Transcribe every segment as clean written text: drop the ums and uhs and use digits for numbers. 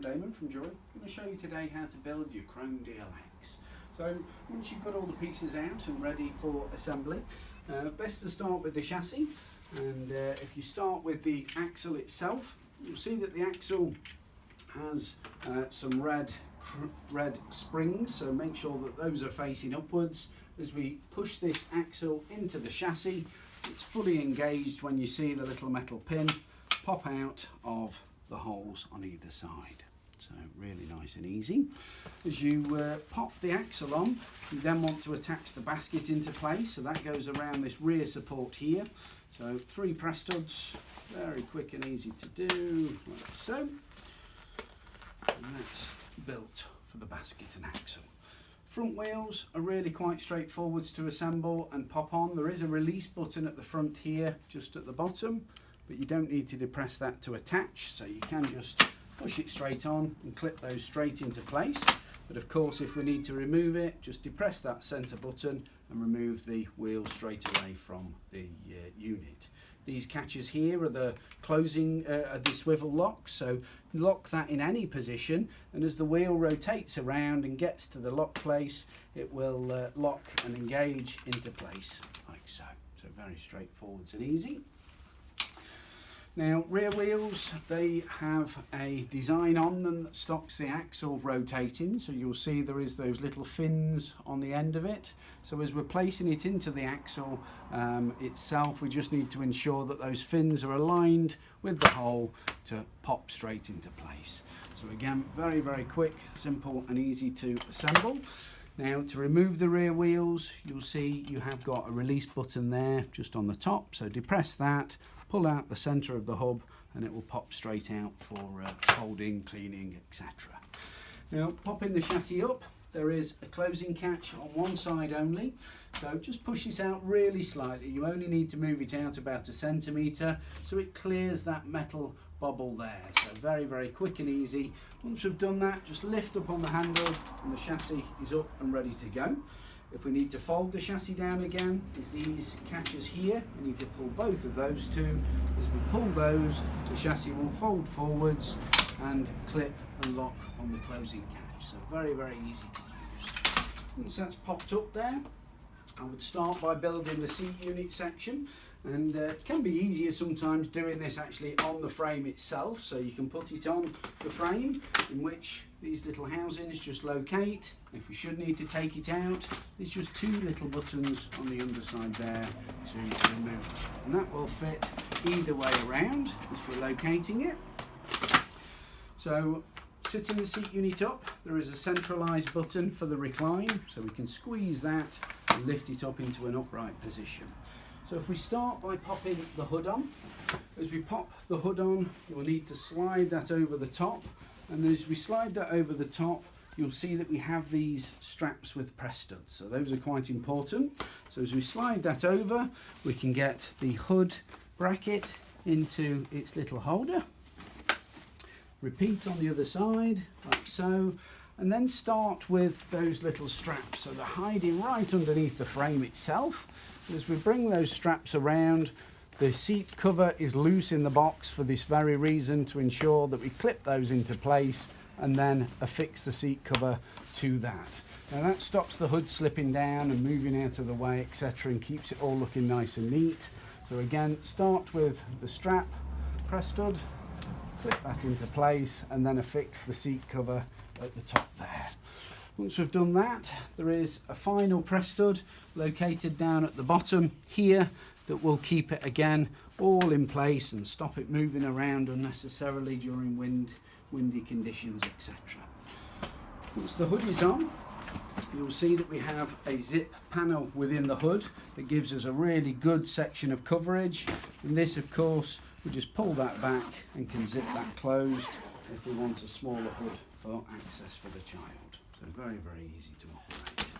Damon from Joie. I'm going to show you today how to build your chrome DLX. So once you've got all the pieces out and ready for assembly, best to start with the chassis. And if you start with the axle itself, you'll see that the axle has some red springs, so make sure that those are facing upwards. As we push this axle into the chassis, it's fully engaged when you see the little metal pin pop out of the holes on either side. So really nice and easy. As you pop the axle on, you then want to attach the basket into place, so that goes around this rear support here. So 3 press studs, very quick and easy to do, like so. And that's built for the basket and axle. Front wheels are really quite straightforward to assemble and pop on. There is a release button at the front here, just at the bottom, but you don't need to depress that to attach, so you can just push it straight on and clip those straight into place. But of course, if we need to remove it, just depress that centre button and remove the wheel straight away from the unit. These catches here are the closing the swivel locks, so lock that in any position, and as the wheel rotates around and gets to the lock place, it will lock and engage into place like so. So very straightforward and easy. Now, rear wheels, they have a design on them that stops the axle rotating, so you'll see there is those little fins on the end of it. So as we're placing it into the axle itself, we just need to ensure that those fins are aligned with the hole to pop straight into place. So again, very, very quick, simple and easy to assemble. Now, to remove the rear wheels, you'll see you have got a release button there just on the top, so depress that, pull out the centre of the hub, and it will pop straight out for folding, cleaning, etc. Now, popping the chassis up, there is a closing catch on one side only, so just push it out really slightly. You only need to move it out about 1 centimetre so it clears that metal bobble there. So very, very quick and easy. Once we've done that, just lift up on the handle and the chassis is up and ready to go. If we need to fold the chassis down again, is these catches here. We need to pull both of those two. As we pull those, the chassis will fold forwards and clip and lock on the closing catch. So very, very easy to use. Once that's popped up there, I would start by building the seat unit section. And it can be easier sometimes doing this actually on the frame itself, so you can put it on the frame, in which these little housings just locate. If we should need to take it out, there's just 2 little buttons on the underside there to remove, and that will fit either way around as we're locating it. So sitting the seat unit up, there is a centralised button for the recline, so we can squeeze that and lift it up into an upright position. So if we start by popping the hood on, as we pop the hood on, you'll need to slide that over the top, and as we slide that over the top, you'll see that we have these straps with press studs, so those are quite important. So as we slide that over, we can get the hood bracket into its little holder. Repeat on the other side, like so, and then start with those little straps, so they're hiding right underneath the frame itself. As we bring those straps around, the seat cover is loose in the box for this very reason, to ensure that we clip those into place and then affix the seat cover to that. Now that stops the hood slipping down and moving out of the way, etc., and keeps it all looking nice and neat. So again, start with the strap, press stud, clip that into place, and then affix the seat cover at the top there. Once we've done that, there is a final press stud located down at the bottom here that will keep it again all in place and stop it moving around unnecessarily during windy conditions, etc. Once the hood is on, you'll see that we have a zip panel within the hood that gives us a really good section of coverage, and this of course we just pull that back and can zip that closed if we want a smaller hood for access for the child. So very, very easy to operate.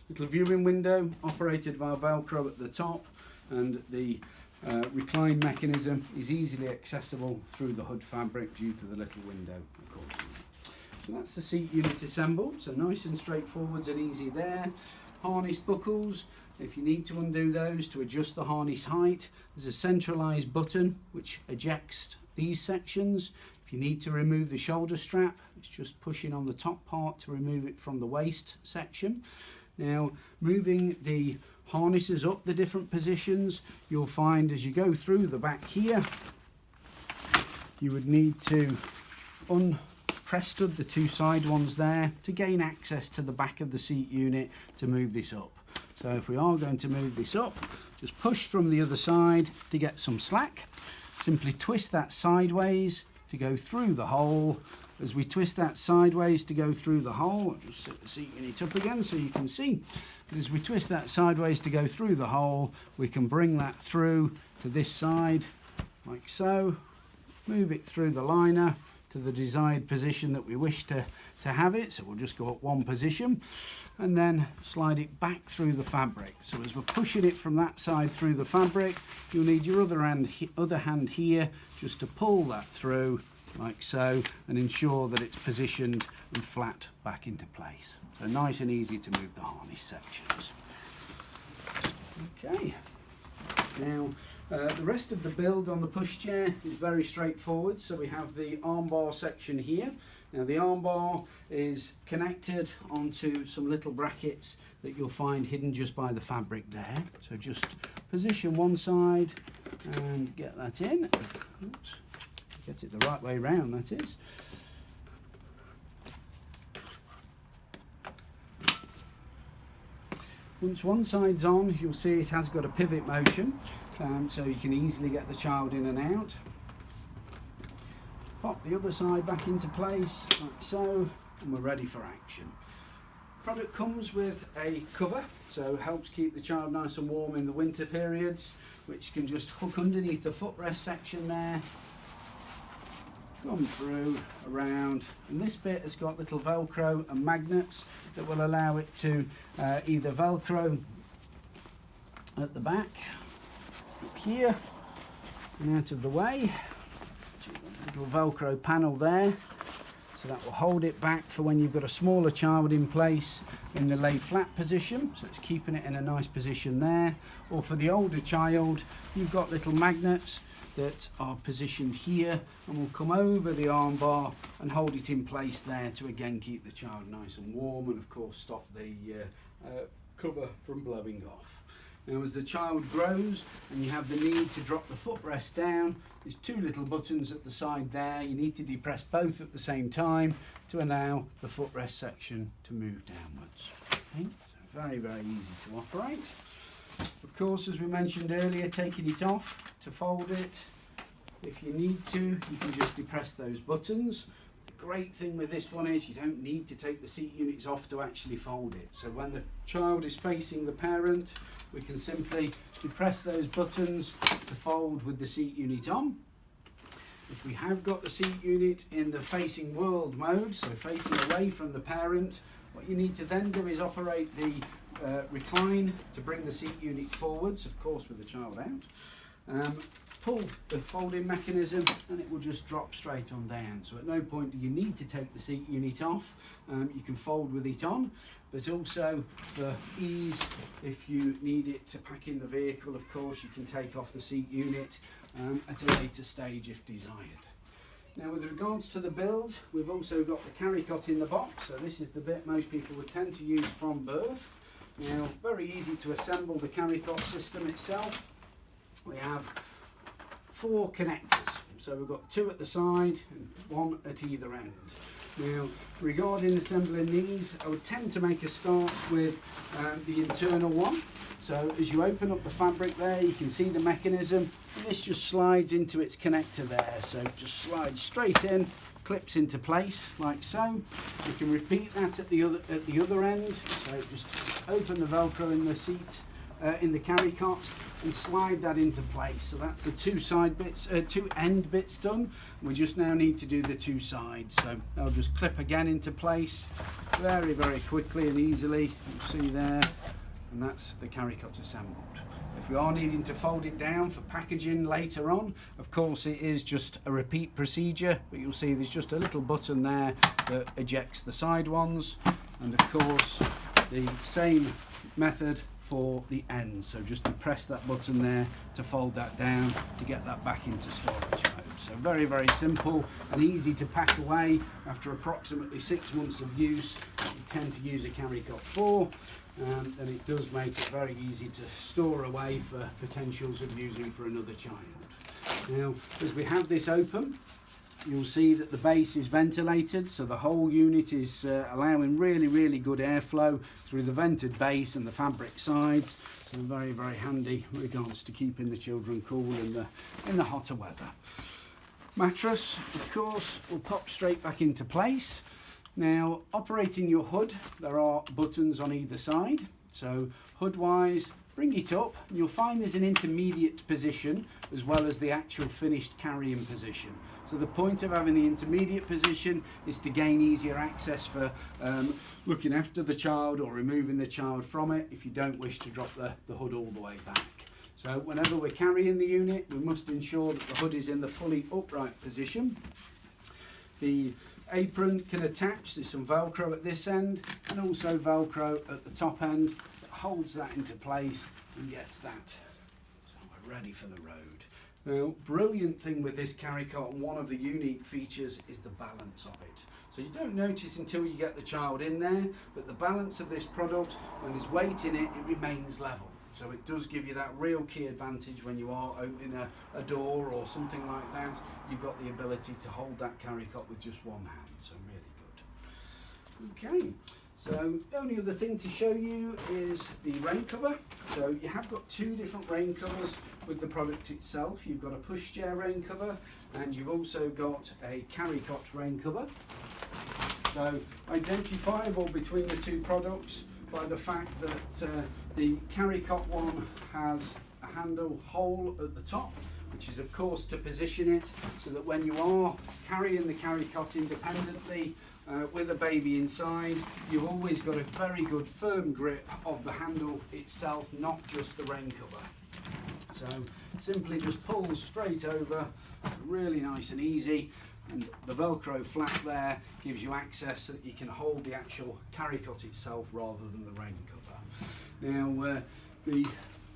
Little viewing window operated via Velcro at the top, and the recline mechanism is easily accessible through the hood fabric due to the little window accordingly. So that's the seat unit assembled, so nice and straightforward and easy there. Harness buckles, if you need to undo those to adjust the harness height, there's a centralised button which ejects these sections. If you need to remove the shoulder strap, it's just pushing on the top part to remove it from the waist section. Now, moving the harnesses up the different positions, you'll find as you go through the back here, you would need to press stud the two side ones there to gain access to the back of the seat unit to move this up. So if we are going to move this up, just push from the other side to get some slack. Simply twist that sideways to go through the hole. As we twist that sideways to go through the hole, I'll just set the seat unit up again so you can see. As we twist that sideways to go through the hole, we can bring that through to this side like so. Move it through the liner to the desired position that we wish to have it. So we'll just go up one position and then slide it back through the fabric. So as we're pushing it from that side through the fabric, you'll need your other hand here just to pull that through like so and ensure that it's positioned and flat back into place. So nice and easy to move the harness sections. Okay, now the rest of the build on the pushchair is very straightforward. So we have the armbar section here. Now the armbar is connected onto some little brackets that you'll find hidden just by the fabric there. So just position one side and get that in. Oops. Get it the right way round, that is. Once one side's on, you'll see it has got a pivot motion, so you can easily get the child in and out. Pop the other side back into place, like so, and we're ready for action. Product comes with a cover, so helps keep the child nice and warm in the winter periods, which can just hook underneath the footrest section there. Come through, around, and this bit has got little Velcro and magnets that will allow it to either Velcro at the back, up here, and out of the way. Little Velcro panel there, so that will hold it back for when you've got a smaller child in place in the lay flat position, so it's keeping it in a nice position there. Or for the older child, you've got little magnets that are positioned here and will come over the arm bar and hold it in place there to again keep the child nice and warm and of course stop the cover from blowing off. Now as the child grows and you have the need to drop the footrest down, there's two little buttons at the side there. You need to depress both at the same time to allow the footrest section to move downwards. Okay? So very, very easy to operate. Of course, as we mentioned earlier, taking it off to fold it, if you need to, you can just depress those buttons. The great thing with this one is you don't need to take the seat units off to actually fold it. So when the child is facing the parent, we can simply depress those buttons to fold with the seat unit on. If we have got the seat unit in the facing world mode, so facing away from the parent, what you need to then do is operate the recline to bring the seat unit forwards, of course with the child out. Pull the folding mechanism and it will just drop straight on down. So at no point do you need to take the seat unit off. You can fold with it on, but also for ease, if you need it to pack in the vehicle, of course you can take off the seat unit at a later stage if desired. Now with regards to the build, we've also got the carrycot in the box. So this is the bit most people would tend to use from birth. Now, very easy to assemble the carrycot system itself. We have 4 connectors, so we've got 2 at the side and 1 at either end. Now, regarding assembling these, I would tend to make a start with the internal one. So as you open up the fabric there, you can see the mechanism, and this just slides into its connector there. So just slides straight in, clips into place like so. You can repeat that at the other end. So just open the Velcro in the seat, in the carrycot, and slide that into place. So that's the 2 side bits, 2 end bits done. We just now need to do the 2 sides. So they'll just clip again into place very, very quickly and easily. You'll see there, and that's the carrycot assembled. If we are needing to fold it down for packaging later on, of course it is just a repeat procedure, but you'll see there's just a little button there that ejects the side ones, and of course the same method for the ends. So just depress that button there to fold that down to get that back into storage mode. So very, very simple and easy to pack away. After approximately 6 months of use, you tend to use a carrycot for, then it does make it very easy to store away for potentials of using for another child. Now, as we have this open, you'll see that the base is ventilated, so the whole unit is allowing really, really good airflow through the vented base and the fabric sides. So very, very handy with regards to keeping the children cool in the hotter weather. Mattress, of course, will pop straight back into place. Now, operating your hood, there are buttons on either side. So hood-wise, bring it up, and you'll find there's an intermediate position as well as the actual finished carrying position. So the point of having the intermediate position is to gain easier access for looking after the child or removing the child from it if you don't wish to drop the hood all the way back. So whenever we're carrying the unit, we must ensure that the hood is in the fully upright position. The apron can attach, there's some Velcro at this end and also Velcro at the top end that holds that into place and gets that. So we're ready for the road. Now, brilliant thing with this carrycot, and one of the unique features is the balance of it. So you don't notice until you get the child in there, but the balance of this product, when there's weight in it, it remains level. So it does give you that real key advantage when you are opening a door or something like that. You've got the ability to hold that carrycot with just one hand, so really good. Okay, so the only other thing to show you is the rain cover. So you have got two different rain covers with the product itself. You've got a pushchair rain cover and you've also got a carrycot rain cover. So identifiable between the two products by the fact that the carrycot one has a handle hole at the top, which is of course to position it so that when you are carrying the carrycot independently with a baby inside, you've always got a very good firm grip of the handle itself, not just the rain cover. So simply just pulls straight over, really nice and easy, and the Velcro flap there gives you access so that you can hold the actual carrycot itself rather than the rain cover. Now the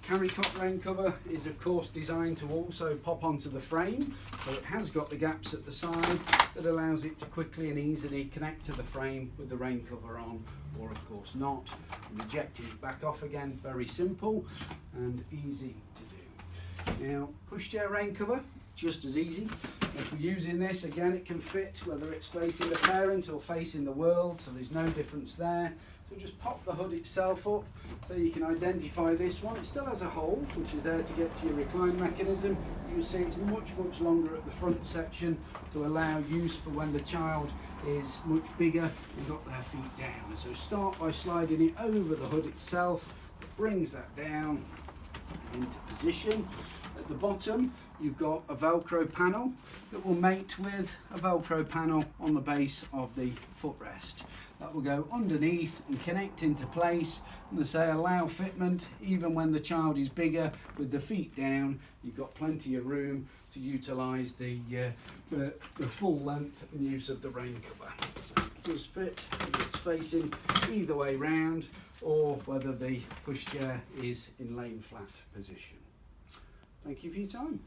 carrycot rain cover is of course designed to also pop onto the frame, so it has got the gaps at the side that allows it to quickly and easily connect to the frame with the rain cover on, or of course not, and ejecting it back off again. Very simple and easy to do. Now, pushchair rain cover, just as easy. If we're using this, again, it can fit whether it's facing the parent or facing the world, so there's no difference there. So just pop the hood itself up so you can identify this one. It still has a hole which is there to get to your recline mechanism. You can see it's much longer at the front section to allow use for when the child is much bigger and got their feet down. So start by sliding it over the hood itself. It brings that down into position. At the bottom you've got a Velcro panel that will mate with a Velcro panel on the base of the footrest. That will go underneath and connect into place, and they say allow fitment even when the child is bigger. With the feet down, you've got plenty of room to utilise the full length and use of the rain cover. So it does fit, it's facing either way round, or whether the pushchair is in lane flat position. Thank you for your time.